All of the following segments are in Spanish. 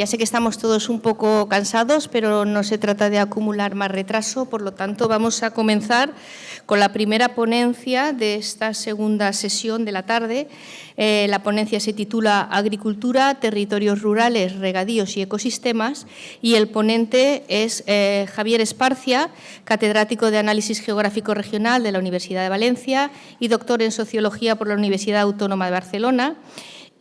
Ya sé que estamos todos un poco cansados, pero no se trata de acumular más retraso. Por lo tanto, vamos a comenzar con la primera ponencia de esta segunda sesión de la tarde. La ponencia se titula Agricultura, territorios rurales, regadíos y ecosistemas, y el ponente es Javier Esparcia, catedrático de Análisis Geográfico Regional de la Universidad de Valencia y doctor en Sociología por la Universidad Autónoma de Barcelona.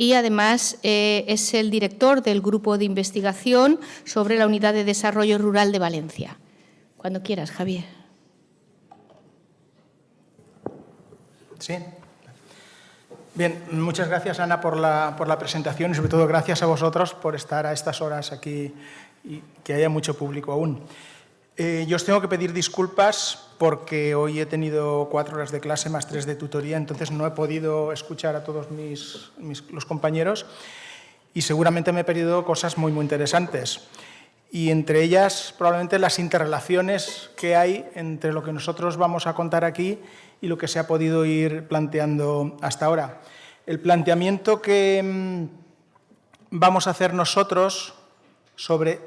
Y además es el director del Grupo de Investigación sobre la Unidad de Desarrollo Rural de Valencia. Cuando quieras, Javier. Sí. Bien, muchas gracias, Ana, por la presentación y sobre todo gracias a vosotros por estar a estas horas aquí y que haya mucho público aún. Yo os tengo que pedir disculpas porque hoy he tenido 4 horas de clase más 3 de tutoría, entonces no he podido escuchar a todos los compañeros y seguramente me he perdido cosas muy interesantes. Y entre ellas, probablemente las interrelaciones que hay entre lo que nosotros vamos a contar aquí y lo que se ha podido ir planteando hasta ahora. El planteamiento que vamos a hacer nosotros sobre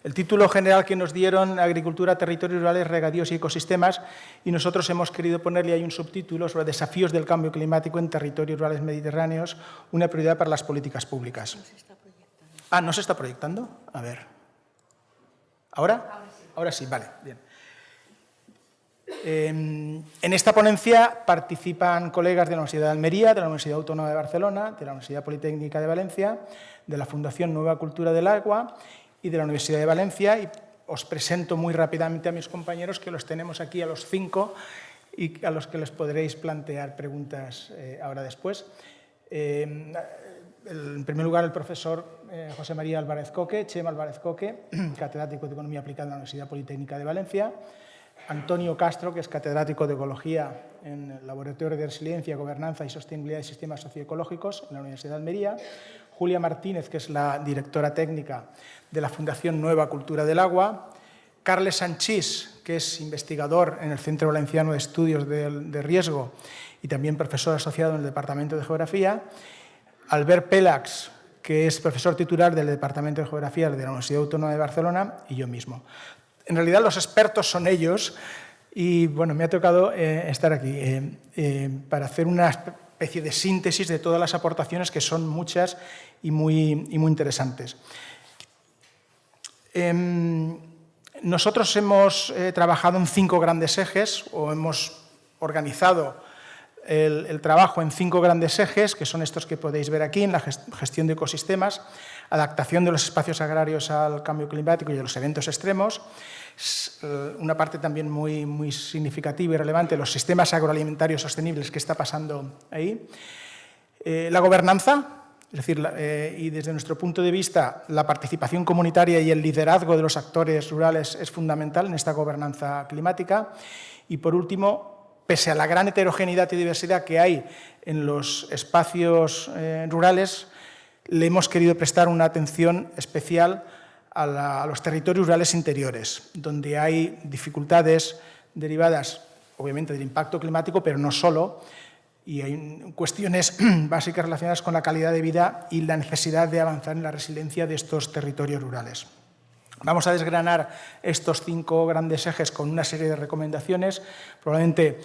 el título general que nos dieron, Agricultura, territorios rurales, regadíos y ecosistemas, y nosotros hemos querido ponerle ahí un subtítulo sobre desafíos del cambio climático en territorios rurales mediterráneos, una prioridad para las políticas públicas. No se está proyectando. Ah, ¿no se está proyectando? A ver. ¿Ahora? Ahora sí, vale, bien. En esta ponencia participan colegas de la Universidad de Almería, de la Universidad Autónoma de Barcelona, de la Universidad Politécnica de Valencia, de la Fundación Nueva Cultura del Agua y de la Universidad de Valencia, y os presento muy rápidamente a mis compañeros, que los tenemos aquí a los 5 y a los que les podréis plantear preguntas ahora después. En primer lugar, el profesor José María Álvarez Coque, Chema Álvarez Coque, catedrático de Economía Aplicada en la Universidad Politécnica de Valencia. Antonio Castro, que es catedrático de Ecología en el Laboratorio de Resiliencia, Gobernanza y Sostenibilidad de Sistemas Socioecológicos en la Universidad de Almería. Julia Martínez, que es la directora técnica de la Fundación Nueva Cultura del Agua. Carles Sanchís, que es investigador en el Centro Valenciano de Estudios de Riesgo y también profesor asociado en el Departamento de Geografía. Albert Pelax, que es profesor titular del Departamento de Geografía de la Universidad Autónoma de Barcelona, y yo mismo. En realidad los expertos son ellos y bueno, me ha tocado estar aquí para hacer una especie de síntesis de todas las aportaciones, que son muchas y muy interesantes. Nosotros hemos trabajado en 5 grandes ejes, o hemos organizado el trabajo en 5 grandes ejes, que son estos que podéis ver aquí, en la gestión de ecosistemas, adaptación de los espacios agrarios al cambio climático y a los eventos extremos, una parte también muy significativa y relevante, los sistemas agroalimentarios sostenibles, que está pasando ahí, la gobernanza, es decir, y desde nuestro punto de vista, la participación comunitaria y el liderazgo de los actores rurales es fundamental en esta gobernanza climática, y por último, pese a la gran heterogeneidad y diversidad que hay en los espacios rurales, le hemos querido prestar una atención especial a los territorios rurales interiores, donde hay dificultades derivadas, obviamente, del impacto climático, pero no solo, y hay cuestiones básicas relacionadas con la calidad de vida y la necesidad de avanzar en la resiliencia de estos territorios rurales. Vamos a desgranar estos 5 grandes ejes con una serie de recomendaciones. Probablemente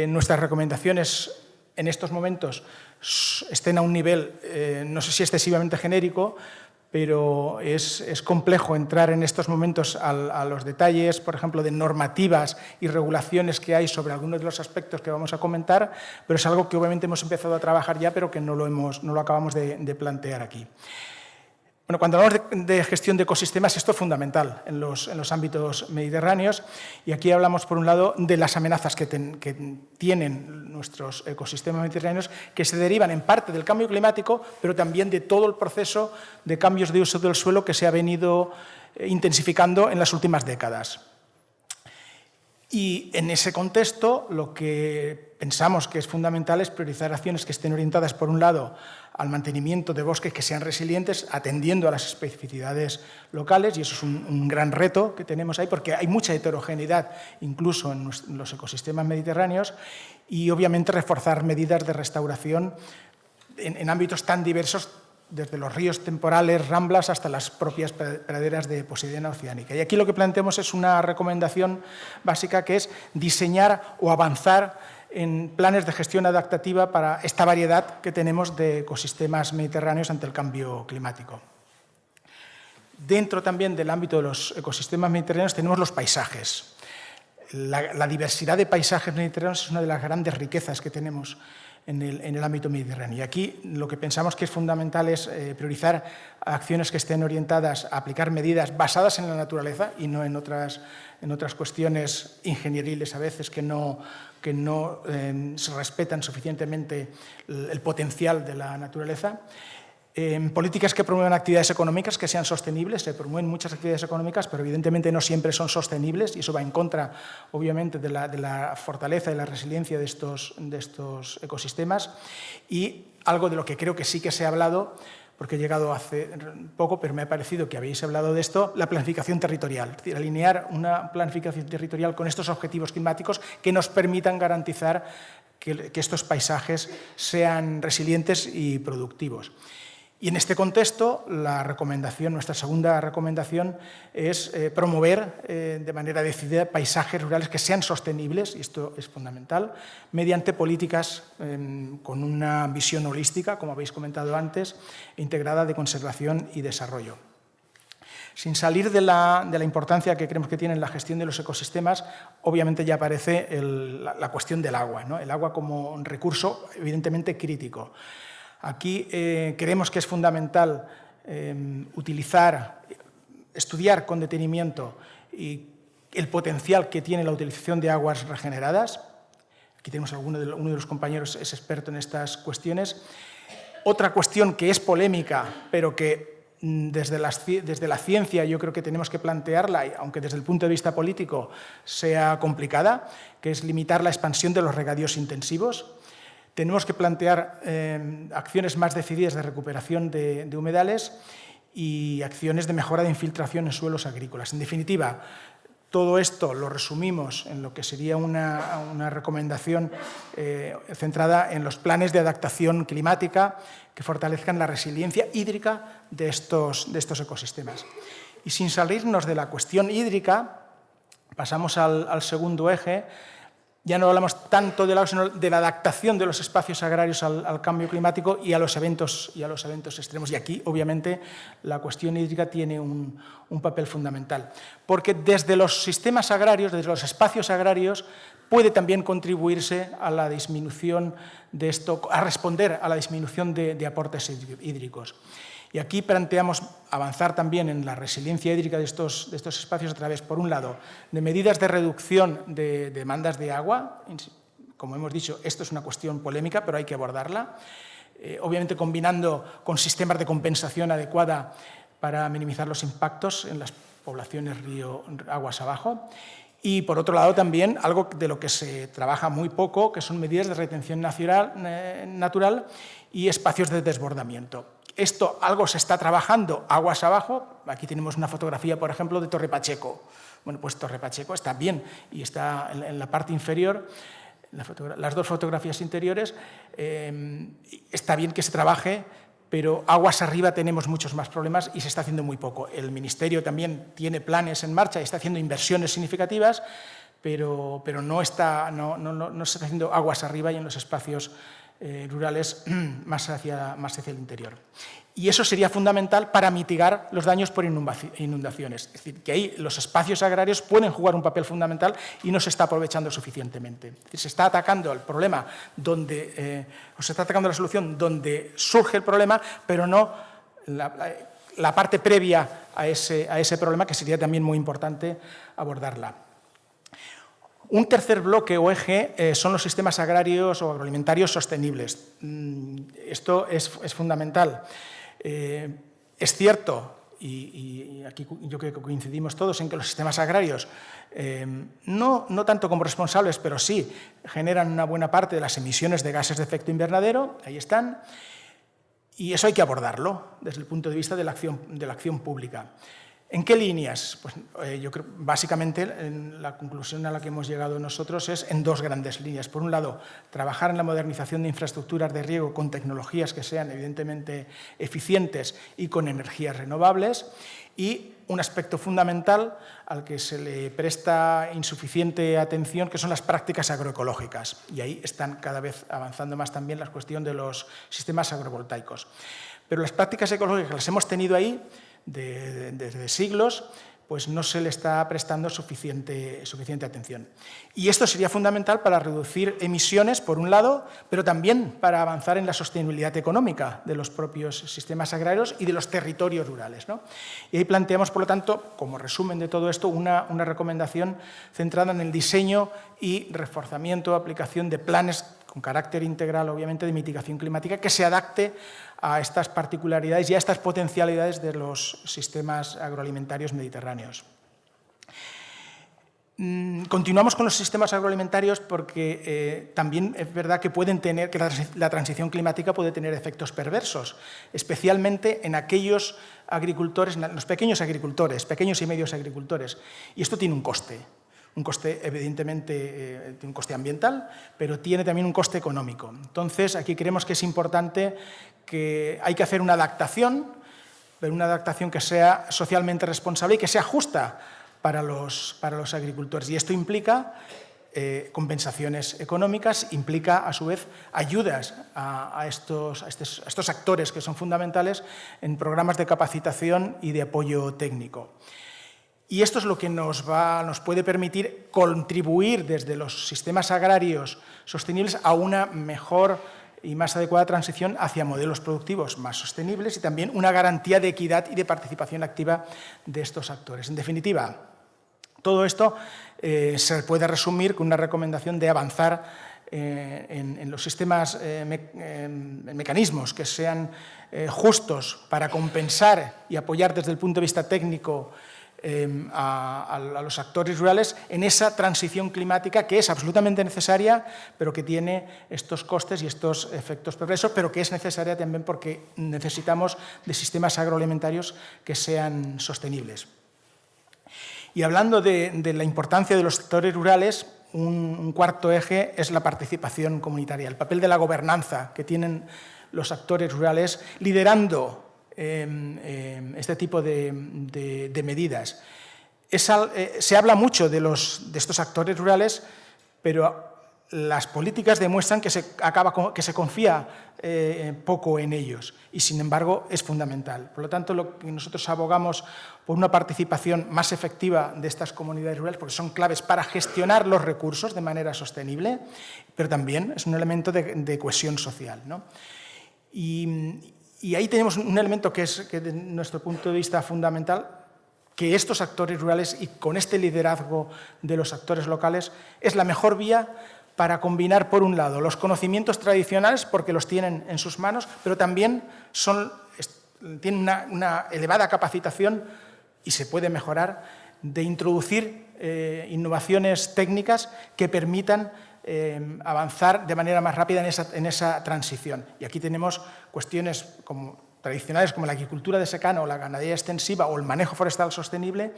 nuestras recomendaciones en estos momentos estén a un nivel, no sé si excesivamente genérico, pero es complejo entrar en estos momentos a los detalles, por ejemplo, de normativas y regulaciones que hay sobre algunos de los aspectos que vamos a comentar, pero es algo que obviamente hemos empezado a trabajar ya, pero que no lo acabamos de plantear aquí. Bueno, cuando hablamos de gestión de ecosistemas, esto es fundamental en los ámbitos mediterráneos, y aquí hablamos, por un lado, de las amenazas que tienen nuestros ecosistemas mediterráneos, que se derivan en parte del cambio climático, pero también de todo el proceso de cambios de uso del suelo que se ha venido intensificando en las últimas décadas. Y en ese contexto, lo que pensamos que es fundamental es priorizar acciones que estén orientadas, por un lado, al mantenimiento de bosques que sean resilientes, atendiendo a las especificidades locales, y eso es un gran reto que tenemos ahí, porque hay mucha heterogeneidad incluso en los ecosistemas mediterráneos, y obviamente reforzar medidas de restauración en ámbitos tan diversos desde los ríos temporales, ramblas, hasta las propias praderas de Posidonia oceánica. Y aquí lo que planteamos es una recomendación básica, que es diseñar o avanzar en planes de gestión adaptativa para esta variedad que tenemos de ecosistemas mediterráneos ante el cambio climático. Dentro también del ámbito de los ecosistemas mediterráneos tenemos los paisajes. La diversidad de paisajes mediterráneos es una de las grandes riquezas que tenemos en el ámbito mediterráneo. Y aquí lo que pensamos que es fundamental es priorizar acciones que estén orientadas a aplicar medidas basadas en la naturaleza y no en otras cuestiones ingenieriles a veces que no se respetan suficientemente el potencial de la naturaleza. Políticas que promuevan actividades económicas que sean sostenibles. Se promueven muchas actividades económicas, pero evidentemente no siempre son sostenibles y eso va en contra, obviamente, de la fortaleza y la resiliencia de estos ecosistemas. Y algo de lo que creo que sí que se ha hablado, porque he llegado hace poco, pero me ha parecido que habéis hablado de esto, la planificación territorial. Es decir, alinear una planificación territorial con estos objetivos climáticos que nos permitan garantizar que estos paisajes sean resilientes y productivos. Y en este contexto, nuestra segunda recomendación es promover de manera decidida paisajes rurales que sean sostenibles, y esto es fundamental, mediante políticas con una visión holística, como habéis comentado antes, integrada de conservación y desarrollo. Sin salir de la importancia que creemos que tiene en la gestión de los ecosistemas, obviamente ya aparece la cuestión del agua, ¿no? El agua como un recurso evidentemente crítico. Aquí creemos que es fundamental estudiar con detenimiento el potencial que tiene la utilización de aguas regeneradas. Aquí tenemos uno de los compañeros es experto en estas cuestiones. Otra cuestión que es polémica, pero que desde la ciencia yo creo que tenemos que plantearla, aunque desde el punto de vista político sea complicada, que es limitar la expansión de los regadíos intensivos. Tenemos que plantear acciones más decididas de recuperación de humedales y acciones de mejora de infiltración en suelos agrícolas. En definitiva, todo esto lo resumimos en lo que sería una recomendación centrada en los planes de adaptación climática que fortalezcan la resiliencia hídrica de estos ecosistemas. Y sin salirnos de la cuestión hídrica, pasamos al segundo eje. Ya no hablamos tanto del agua, sino de la adaptación de los espacios agrarios al cambio climático y a los eventos extremos. Y aquí, obviamente, la cuestión hídrica tiene un papel fundamental, porque desde los sistemas agrarios, desde los espacios agrarios, puede también contribuirse a la disminución de esto, a responder a la disminución de aportes hídricos. Y aquí planteamos avanzar también en la resiliencia hídrica de estos espacios a través, por un lado, de medidas de reducción de demandas de agua. Como hemos dicho, esto es una cuestión polémica, pero hay que abordarla. Obviamente combinando con sistemas de compensación adecuada para minimizar los impactos en las poblaciones río aguas abajo. Y, por otro lado, también algo de lo que se trabaja muy poco, que son medidas de retención natural y espacios de desbordamiento. Esto algo se está trabajando aguas abajo. Aquí tenemos una fotografía, por ejemplo, de Torre Pacheco. Bueno, pues Torre Pacheco está bien y está en la parte inferior, las dos fotografías interiores. Está bien que se trabaje, pero aguas arriba tenemos muchos más problemas y se está haciendo muy poco. El Ministerio también tiene planes en marcha y está haciendo inversiones significativas, pero no se está haciendo aguas arriba y en los espacios rurales más hacia el interior. Y eso sería fundamental para mitigar los daños por inundaciones. Es decir, que ahí los espacios agrarios pueden jugar un papel fundamental y no se está aprovechando suficientemente. Es decir, se está atacando el problema se está atacando la solución donde surge el problema, pero no la parte previa a ese problema, que sería también muy importante abordarla. Un tercer bloque o eje son los sistemas agrarios o agroalimentarios sostenibles. Esto es fundamental. Es cierto, y aquí yo creo que coincidimos todos en que los sistemas agrarios, no tanto como responsables, pero sí generan una buena parte de las emisiones de gases de efecto invernadero, ahí están, y eso hay que abordarlo desde el punto de vista de la acción pública. ¿En qué líneas? Pues yo creo, básicamente, la conclusión a la que hemos llegado nosotros es en dos grandes líneas. Por un lado, trabajar en la modernización de infraestructuras de riego con tecnologías que sean evidentemente eficientes y con energías renovables. Y un aspecto fundamental al que se le presta insuficiente atención, que son las prácticas agroecológicas. Y ahí están cada vez avanzando más también la cuestión de los sistemas agrovoltaicos. Pero las prácticas ecológicas las hemos tenido ahí desde siglos, pues no se le está prestando suficiente atención. Y esto sería fundamental para reducir emisiones, por un lado, pero también para avanzar en la sostenibilidad económica de los propios sistemas agrarios y de los territorios rurales, ¿no? Y ahí planteamos, por lo tanto, como resumen de todo esto, una recomendación centrada en el diseño y reforzamiento, aplicación de planes con carácter integral, obviamente, de mitigación climática, que se adapte a estas particularidades y a estas potencialidades de los sistemas agroalimentarios mediterráneos. Continuamos con los sistemas agroalimentarios porque también es verdad que la transición climática puede tener efectos perversos, especialmente en aquellos agricultores, en los pequeños agricultores, pequeños y medios agricultores. Y esto tiene un coste. Un coste, evidentemente, tiene un coste ambiental, pero tiene también un coste económico. Entonces, aquí creemos que es importante que hay que hacer una adaptación, pero una adaptación que sea socialmente responsable y que sea justa para los agricultores. Y esto implica compensaciones económicas, implica, a su vez, ayudas a estos actores que son fundamentales en programas de capacitación y de apoyo técnico. Y esto es lo que nos puede permitir contribuir desde los sistemas agrarios sostenibles a una mejor y más adecuada transición hacia modelos productivos más sostenibles y también una garantía de equidad y de participación activa de estos actores. En definitiva, todo esto se puede resumir con una recomendación de avanzar en los sistemas, mecanismos que sean justos para compensar y apoyar desde el punto de vista técnico a los actores rurales en esa transición climática que es absolutamente necesaria, pero que tiene estos costes y estos efectos perversos, pero que es necesaria también porque necesitamos de sistemas agroalimentarios que sean sostenibles. Y hablando de la importancia de los sectores rurales, un cuarto eje es la participación comunitaria, el papel de la gobernanza que tienen los actores rurales liderando este tipo de medidas. Se habla mucho de estos actores rurales, pero las políticas demuestran que se confía poco en ellos y, sin embargo, es fundamental. Por lo tanto, lo que nosotros abogamos por una participación más efectiva de estas comunidades rurales, porque son claves para gestionar los recursos de manera sostenible, pero también es un elemento de cohesión social, ¿no? Y ahí tenemos un elemento que es, desde nuestro punto de vista, fundamental, que estos actores rurales y con este liderazgo de los actores locales es la mejor vía para combinar, por un lado, los conocimientos tradicionales, porque los tienen en sus manos, pero también tienen una elevada capacitación y se puede mejorar, de introducir innovaciones técnicas que permitan avanzar de manera más rápida en esa transición. Y aquí tenemos cuestiones tradicionales como la agricultura de secano o la ganadería extensiva o el manejo forestal sostenible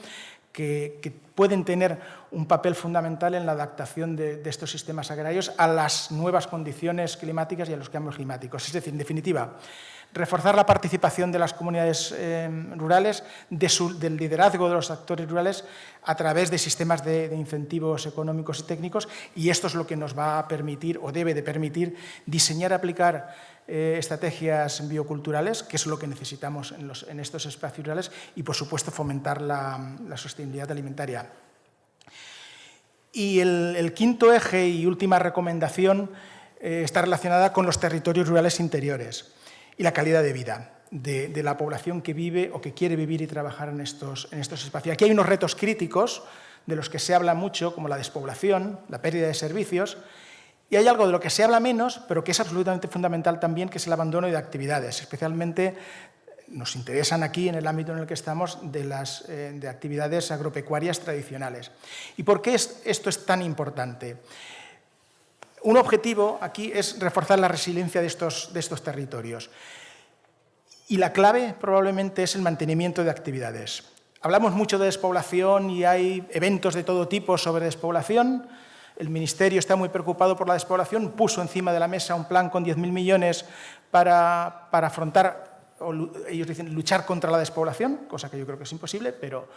que pueden tener un papel fundamental en la adaptación de estos sistemas agrarios a las nuevas condiciones climáticas y a los cambios climáticos. Es decir, en definitiva, reforzar la participación de las comunidades rurales, del liderazgo de los actores rurales a través de sistemas de incentivos económicos y técnicos, y esto es lo que nos va a permitir o debe de permitir diseñar y aplicar estrategias bioculturales, que es lo que necesitamos en estos espacios rurales, y, por supuesto, fomentar la sostenibilidad alimentaria. Y el quinto eje y última recomendación está relacionada con los territorios rurales interiores y la calidad de vida de la población que vive o que quiere vivir y trabajar en estos espacios. Aquí hay unos retos críticos de los que se habla mucho, como la despoblación, la pérdida de servicios, y hay algo de lo que se habla menos, pero que es absolutamente fundamental también, que es el abandono de actividades. Especialmente nos interesan aquí, en el ámbito en el que estamos, de actividades agropecuarias tradicionales. ¿Y por qué esto es tan importante? Un objetivo aquí es reforzar la resiliencia de estos territorios. Y la clave probablemente es el mantenimiento de actividades. hablamos mucho de despoblación y hay eventos de todo tipo sobre despoblación. El Ministerio está muy preocupado por la despoblación, puso encima de la mesa un plan con 10.000 millones para afrontar, ellos dicen, luchar contra la despoblación, cosa que yo creo que es imposible, pero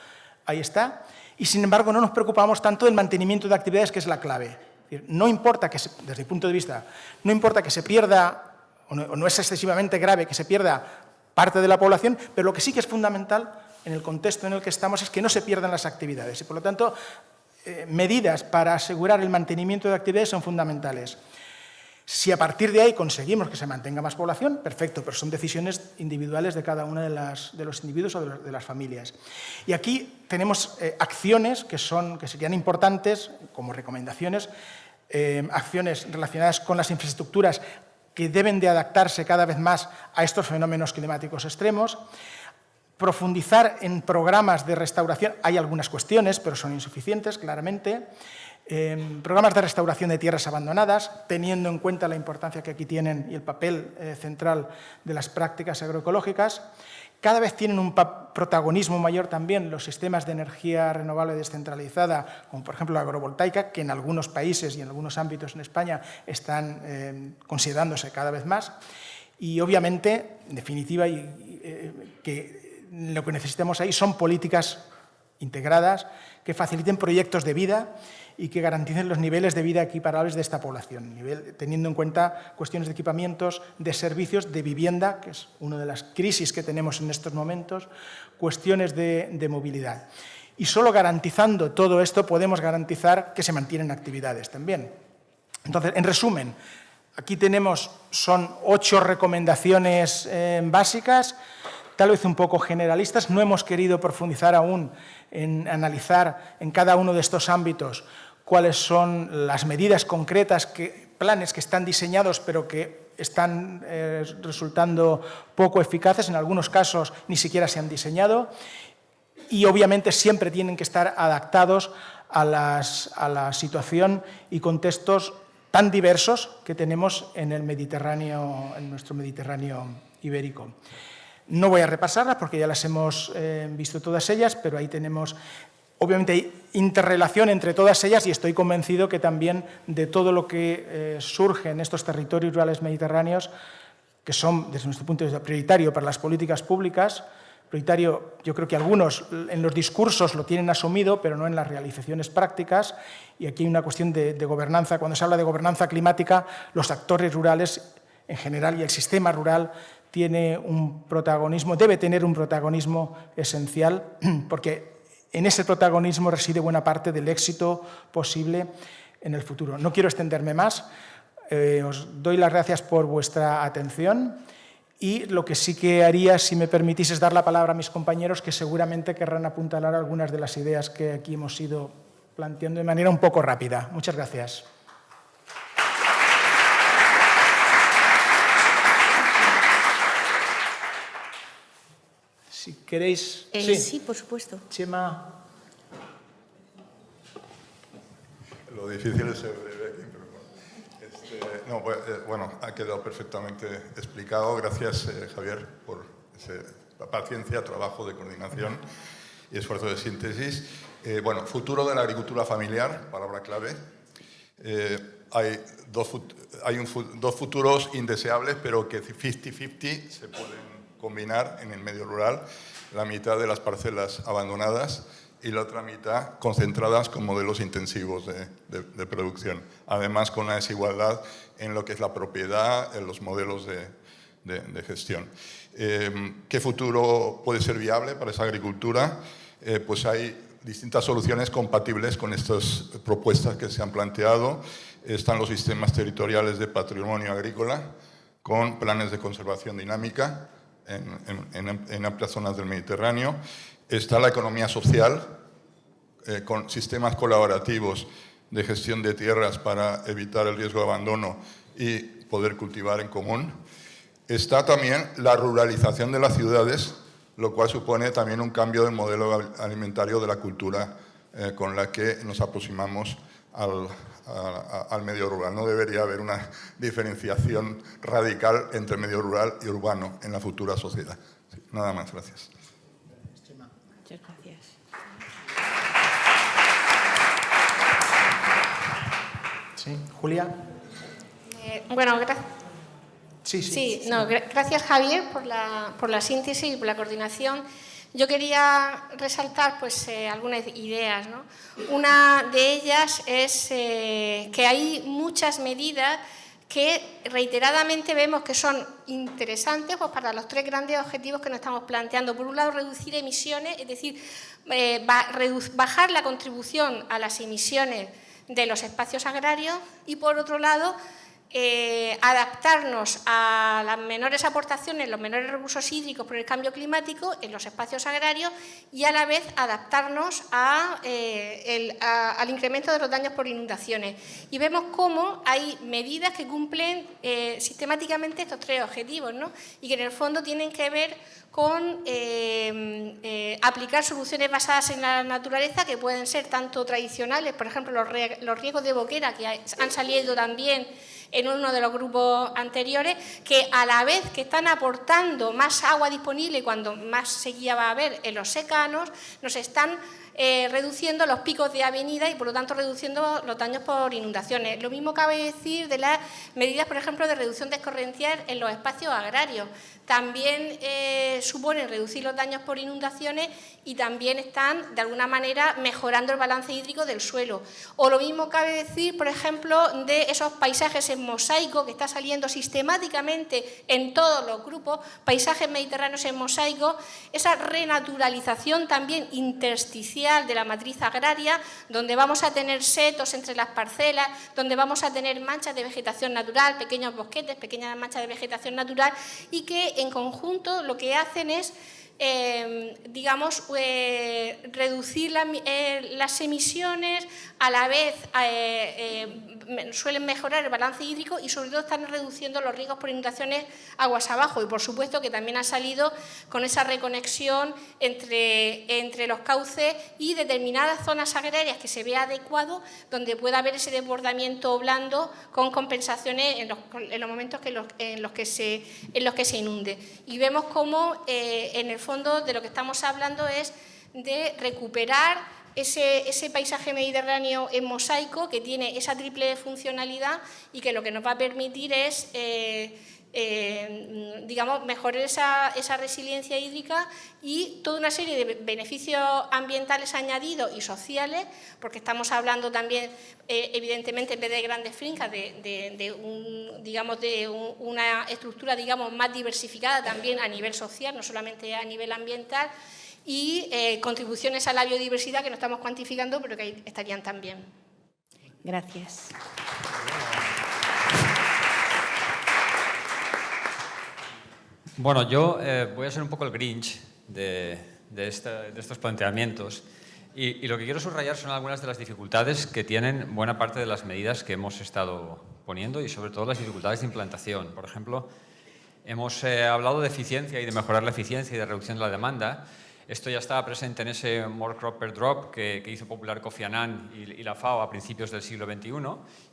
ahí está. Y, sin embargo, no nos preocupamos tanto del mantenimiento de actividades, que es la clave. Es decir, no importa que, desde mi punto de vista, no importa que se pierda, o no es excesivamente grave que se pierda parte de la población, pero lo que sí que es fundamental en el contexto en el que estamos es que no se pierdan las actividades. Y, por lo tanto, medidas para asegurar el mantenimiento de actividades son fundamentales. Si a partir de ahí conseguimos que se mantenga más población, perfecto, pero son decisiones individuales de cada uno de los individuos o de las familias. Y aquí tenemos acciones que serían importantes como recomendaciones, acciones relacionadas con las infraestructuras que deben de adaptarse cada vez más a estos fenómenos climáticos extremos. Profundizar en programas de restauración, hay algunas cuestiones, pero son insuficientes, claramente. Programas de restauración de tierras abandonadas, teniendo en cuenta la importancia que aquí tienen y el papel central de las prácticas agroecológicas. Cada vez tienen un protagonismo mayor también los sistemas de energía renovable descentralizada, como por ejemplo la agrovoltaica, que en algunos países y en algunos ámbitos en España están considerándose cada vez más. Y obviamente, en definitiva, que lo que necesitamos ahí son políticas integradas que faciliten proyectos de vida y que garanticen los niveles de vida equiparables de esta población, teniendo en cuenta cuestiones de equipamientos, de servicios, de vivienda, que es una de las crisis que tenemos en estos momentos, cuestiones de movilidad. Y solo garantizando todo esto podemos garantizar que se mantienen actividades también. Entonces, en resumen, aquí son 8 recomendaciones básicas, tal vez un poco generalistas. No hemos querido profundizar aún en analizar en cada uno de estos ámbitos cuáles son las medidas concretas, planes que están diseñados pero que están resultando poco eficaces. En algunos casos ni siquiera se han diseñado y obviamente siempre tienen que estar adaptados a la situación y contextos tan diversos que tenemos en el Mediterráneo, en nuestro Mediterráneo ibérico. No voy a repasarlas porque ya las hemos visto todas ellas, pero ahí tenemos, obviamente hay interrelación entre todas ellas y estoy convencido que también de todo lo que surge en estos territorios rurales mediterráneos, que son, desde nuestro punto de vista, prioritario para las políticas públicas, prioritario, yo creo que algunos en los discursos lo tienen asumido, pero no en las realizaciones prácticas, y aquí hay una cuestión de gobernanza. Cuando se habla de gobernanza climática, los actores rurales en general y el sistema rural tiene un protagonismo, debe tener un protagonismo esencial, porque en ese protagonismo reside buena parte del éxito posible en el futuro. No quiero extenderme más, os doy las gracias por vuestra atención y lo que sí que haría, si me permitís, es dar la palabra a mis compañeros que seguramente querrán apuntalar algunas de las ideas que aquí hemos ido planteando de manera un poco rápida. Muchas gracias. Si queréis... Sí, por supuesto. Chema. Lo difícil es ser breve aquí, pero ha quedado perfectamente explicado. Gracias, Javier, por la paciencia, trabajo de coordinación y esfuerzo de síntesis. Futuro de la agricultura familiar, palabra clave. Hay dos futuros indeseables, pero que 50-50 se pueden combinar en el medio rural, la mitad de las parcelas abandonadas y la otra mitad concentradas con modelos intensivos de producción. Además, con una desigualdad en lo que es la propiedad, en los modelos de gestión. ¿Qué futuro puede ser viable para esa agricultura? Pues hay distintas soluciones compatibles con estas propuestas que se han planteado. Están los sistemas territoriales de patrimonio agrícola con planes de conservación dinámica en amplias zonas del Mediterráneo. Está la economía social, con sistemas colaborativos de gestión de tierras para evitar el riesgo de abandono y poder cultivar en común. Está también la ruralización de las ciudades, lo cual supone también un cambio del modelo alimentario de la cultura con la que nos aproximamos al medio rural. No debería haber una diferenciación radical entre medio rural y urbano en la futura sociedad. Sí, nada más, gracias. Muchas gracias. Sí, Julia. Bueno, gracias. Sí. Gracias, Javier, por la síntesis y por la coordinación. Yo quería resaltar algunas ideas, ¿no? Una de ellas es que hay muchas medidas que reiteradamente vemos que son interesantes para los tres grandes objetivos que nos estamos planteando. Por un lado, reducir emisiones, es decir, bajar la contribución a las emisiones de los espacios agrarios, y por otro lado, adaptarnos a las menores aportaciones, los menores recursos hídricos por el cambio climático en los espacios agrarios, y a la vez adaptarnos al incremento de los daños por inundaciones. Y vemos cómo hay medidas que cumplen sistemáticamente estos tres objetivos, ¿no? Y que en el fondo tienen que ver con aplicar soluciones basadas en la naturaleza, que pueden ser tanto tradicionales, por ejemplo, los riegos de boquera, que han salido también en uno de los grupos anteriores, que a la vez que están aportando más agua disponible cuando más sequía va a haber en los secanos, nos están reduciendo los picos de avenida y, por lo tanto, reduciendo los daños por inundaciones. Lo mismo cabe decir de las medidas, por ejemplo, de reducción de escorrencial en los espacios agrarios. También suponen reducir los daños por inundaciones y también están, de alguna manera, mejorando el balance hídrico del suelo. O lo mismo cabe decir, por ejemplo, de esos paisajes en mosaico que está saliendo sistemáticamente en todos los grupos, paisajes mediterráneos en mosaico, esa renaturalización también intersticial de la matriz agraria, donde vamos a tener setos entre las parcelas, donde vamos a tener manchas de vegetación natural, pequeños bosquetes, pequeñas manchas de vegetación natural, y que en conjunto lo que hacen es reducir las emisiones, a la vez suelen mejorar el balance hídrico y sobre todo están reduciendo los riesgos por inundaciones aguas abajo. Y por supuesto que también ha salido con esa reconexión entre los cauces y determinadas zonas agrarias que se vea adecuado, donde pueda haber ese desbordamiento blando con compensaciones en los momentos en los que se inunde. Y vemos cómo en el fondo de lo que estamos hablando es de recuperar ese paisaje mediterráneo en mosaico, que tiene esa triple funcionalidad y que lo que nos va a permitir es mejorar esa resiliencia hídrica y toda una serie de beneficios ambientales añadidos y sociales, porque estamos hablando también, evidentemente, en vez de grandes fincas, de una estructura, más diversificada también a nivel social, no solamente a nivel ambiental, y contribuciones a la biodiversidad que no estamos cuantificando, pero que ahí estarían también. Gracias. Bueno, yo voy a ser un poco el Grinch de estos planteamientos, y lo que quiero subrayar son algunas de las dificultades que tienen buena parte de las medidas que hemos estado poniendo, y sobre todo las dificultades de implantación. Por ejemplo, hemos hablado de eficiencia y de mejorar la eficiencia y de reducción de la demanda. Esto ya estaba presente en ese More Crop per Drop que hizo popular Kofi Annan y la FAO a principios del siglo XXI,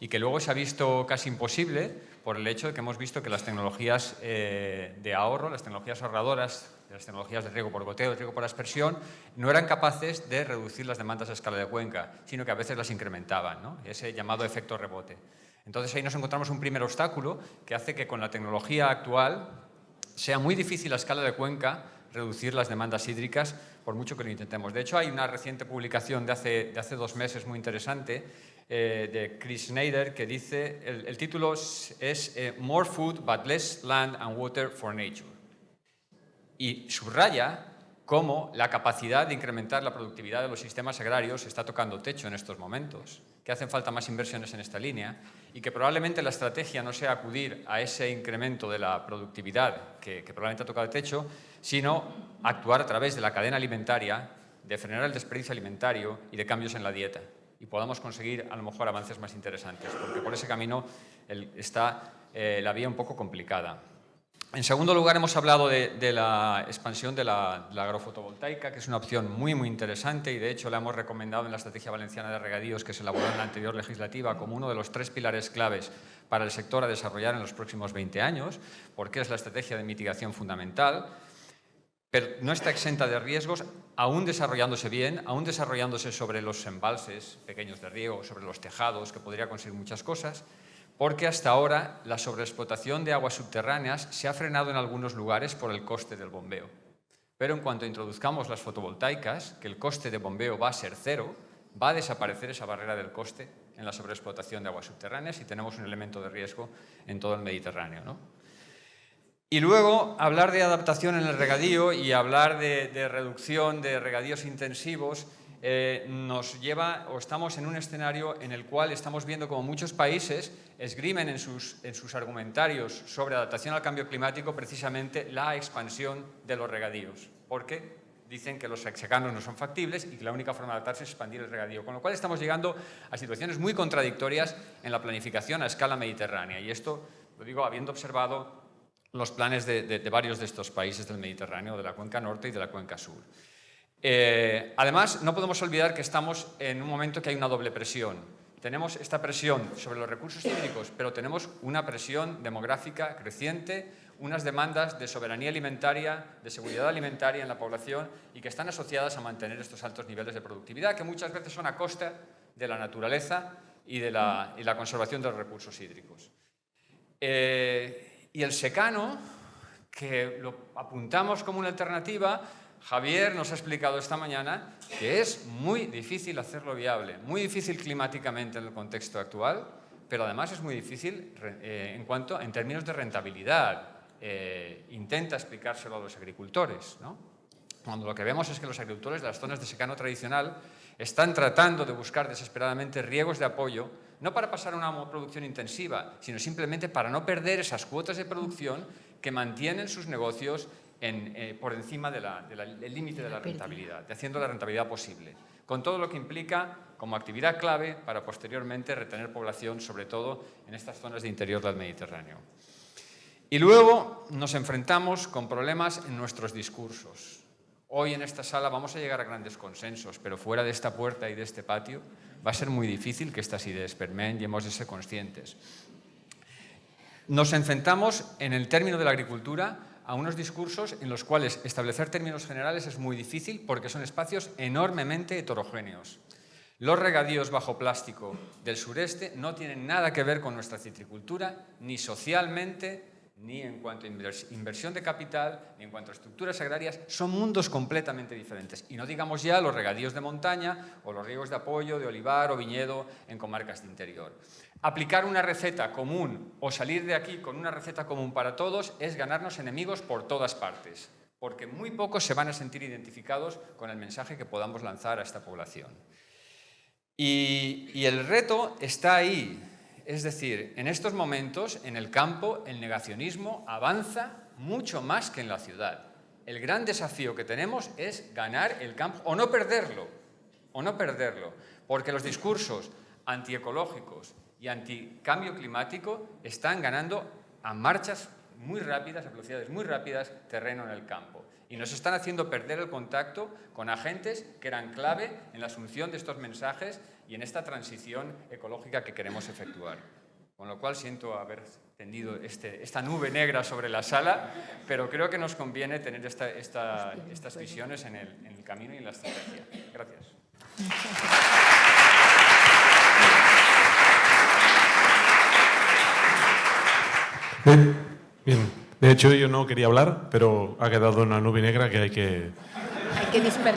y que luego se ha visto casi imposible por el hecho de que hemos visto que las tecnologías de ahorro, las tecnologías ahorradoras, las tecnologías de riego por goteo, de riego por aspersión, no eran capaces de reducir las demandas a escala de cuenca, sino que a veces las incrementaban, ¿no? Ese llamado efecto rebote. Entonces ahí nos encontramos un primer obstáculo que hace que con la tecnología actual sea muy difícil a escala de cuenca reducir las demandas hídricas, por mucho que lo intentemos. De hecho, hay una reciente publicación de hace 2 meses muy interesante de Chris Snyder, que dice, el título es More Food but Less Land and Water for Nature. Y subraya cómo la capacidad de incrementar la productividad de los sistemas agrarios está tocando techo en estos momentos, que hacen falta más inversiones en esta línea y que probablemente la estrategia no sea acudir a ese incremento de la productividad que probablemente ha tocado techo, sino actuar a través de la cadena alimentaria, de frenar el desperdicio alimentario y de cambios en la dieta, y podamos conseguir a lo mejor avances más interesantes, porque por ese camino está la vía un poco complicada. En segundo lugar, hemos hablado de la expansión de la agrofotovoltaica, que es una opción muy, muy interesante, y de hecho la hemos recomendado en la Estrategia Valenciana de Regadíos, que se elaboró en la anterior legislativa, como uno de los 3 pilares claves para el sector a desarrollar en los próximos 20 años, porque es la estrategia de mitigación fundamental. pero no está exenta de riesgos, aún desarrollándose bien, aún desarrollándose sobre los embalses pequeños de riego, sobre los tejados, que podría conseguir muchas cosas, porque hasta ahora la sobreexplotación de aguas subterráneas se ha frenado en algunos lugares por el coste del bombeo. Pero en cuanto introduzcamos las fotovoltaicas, que el coste de bombeo va a ser cero, va a desaparecer esa barrera del coste en la sobreexplotación de aguas subterráneas y tenemos un elemento de riesgo en todo el Mediterráneo, ¿no? Y luego, hablar de adaptación en el regadío y hablar de reducción de regadíos intensivos nos lleva, o estamos en un escenario en el cual estamos viendo como muchos países esgrimen en sus argumentarios sobre adaptación al cambio climático precisamente la expansión de los regadíos, porque dicen que los secanos no son factibles y que la única forma de adaptarse es expandir el regadío, con lo cual estamos llegando a situaciones muy contradictorias en la planificación a escala mediterránea, y esto lo digo habiendo observado los planes de varios de estos países del Mediterráneo, de la cuenca norte y de la cuenca sur. Además, no podemos olvidar que estamos en un momento que hay una doble presión. Tenemos esta presión sobre los recursos hídricos, pero tenemos una presión demográfica creciente, unas demandas de soberanía alimentaria, de seguridad alimentaria en la población y que están asociadas a mantener estos altos niveles de productividad, que muchas veces son a costa de la naturaleza y de la conservación de los recursos hídricos. Y el secano, que lo apuntamos como una alternativa, Javier nos ha explicado esta mañana que es muy difícil hacerlo viable, muy difícil climáticamente en el contexto actual, pero además es muy difícil en términos de rentabilidad. Intenta explicárselo a los agricultores, ¿no? Cuando lo que vemos es que los agricultores de las zonas de secano tradicional están tratando de buscar desesperadamente riegos de apoyo, no para pasar a una producción intensiva, sino simplemente para no perder esas cuotas de producción que mantienen sus negocios por encima del límite de la rentabilidad, de haciendo la rentabilidad posible, con todo lo que implica como actividad clave para posteriormente retener población, sobre todo en estas zonas de interior del Mediterráneo. Y luego nos enfrentamos con problemas en nuestros discursos. Hoy en esta sala vamos a llegar a grandes consensos, pero fuera de esta puerta y de este patio va a ser muy difícil que estas ideas permeen y hemos de ser conscientes. Nos enfrentamos en el término de la agricultura a unos discursos en los cuales establecer términos generales es muy difícil porque son espacios enormemente heterogéneos. Los regadíos bajo plástico del sureste no tienen nada que ver con nuestra citricultura, ni socialmente, ni en cuanto a inversión de capital, ni en cuanto a estructuras agrarias, son mundos completamente diferentes. Y no digamos ya los regadíos de montaña o los riegos de apoyo, de olivar o viñedo en comarcas de interior. Aplicar una receta común o salir de aquí con una receta común para todos es ganarnos enemigos por todas partes, porque muy pocos se van a sentir identificados con el mensaje que podamos lanzar a esta población. Y el reto está ahí. Es decir, en estos momentos, en el campo, el negacionismo avanza mucho más que en la ciudad. El gran desafío que tenemos es ganar el campo o no perderlo, porque los discursos antiecológicos y anticambio climático están ganando a marchas muy rápidas, a velocidades muy rápidas, terreno en el campo. Y nos están haciendo perder el contacto con agentes que eran clave en la asunción de estos mensajes y en esta transición ecológica que queremos efectuar. Con lo cual siento haber tendido esta nube negra sobre la sala, pero creo que nos conviene tener estas visiones en el camino y en la estrategia. Gracias. Bien. De hecho, yo no quería hablar, pero ha quedado una nube negra que hay que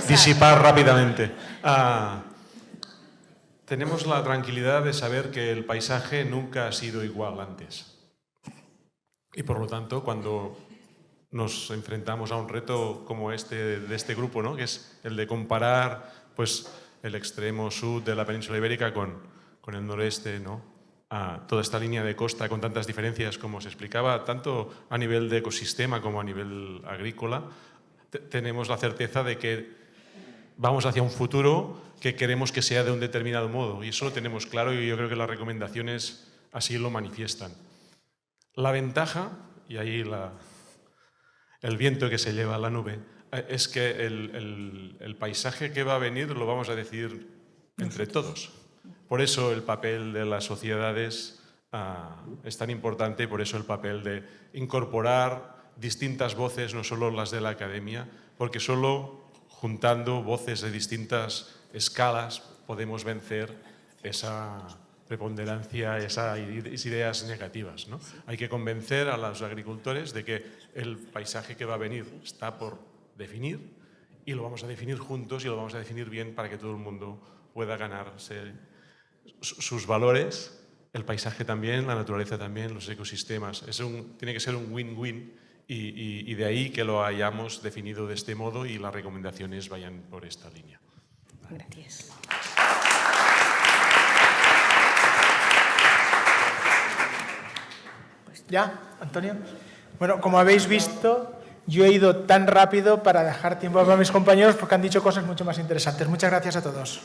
disipar rápidamente. Tenemos la tranquilidad de saber que el paisaje nunca ha sido igual antes. Y por lo tanto, cuando nos enfrentamos a un reto como este de este grupo, ¿no?, que es el de comparar pues, el extremo sur de la península ibérica con el noreste, ¿no?, a toda esta línea de costa con tantas diferencias, como se explicaba, tanto a nivel de ecosistema como a nivel agrícola, tenemos la certeza de que vamos hacia un futuro que queremos que sea de un determinado modo, y eso lo tenemos claro y yo creo que las recomendaciones así lo manifiestan. La ventaja, y ahí el viento que se lleva a la nube, es que el paisaje que va a venir lo vamos a decidir entre todos. Por eso el papel de las sociedades es tan importante y por eso el papel de incorporar, distintas voces, no solo las de la academia, porque solo juntando voces de distintas escalas podemos vencer esa preponderancia, esas ideas negativas, ¿no? Hay que convencer a los agricultores de que el paisaje que va a venir está por definir y lo vamos a definir juntos y lo vamos a definir bien para que todo el mundo pueda ganarse sus valores, el paisaje también, la naturaleza también, los ecosistemas. Tiene que ser un win-win y de ahí que lo hayamos definido de este modo y las recomendaciones vayan por esta línea. Gracias. ¿Ya, Antonio? Bueno, como habéis visto, yo he ido tan rápido para dejar tiempo a mis compañeros porque han dicho cosas mucho más interesantes. Muchas gracias a todos.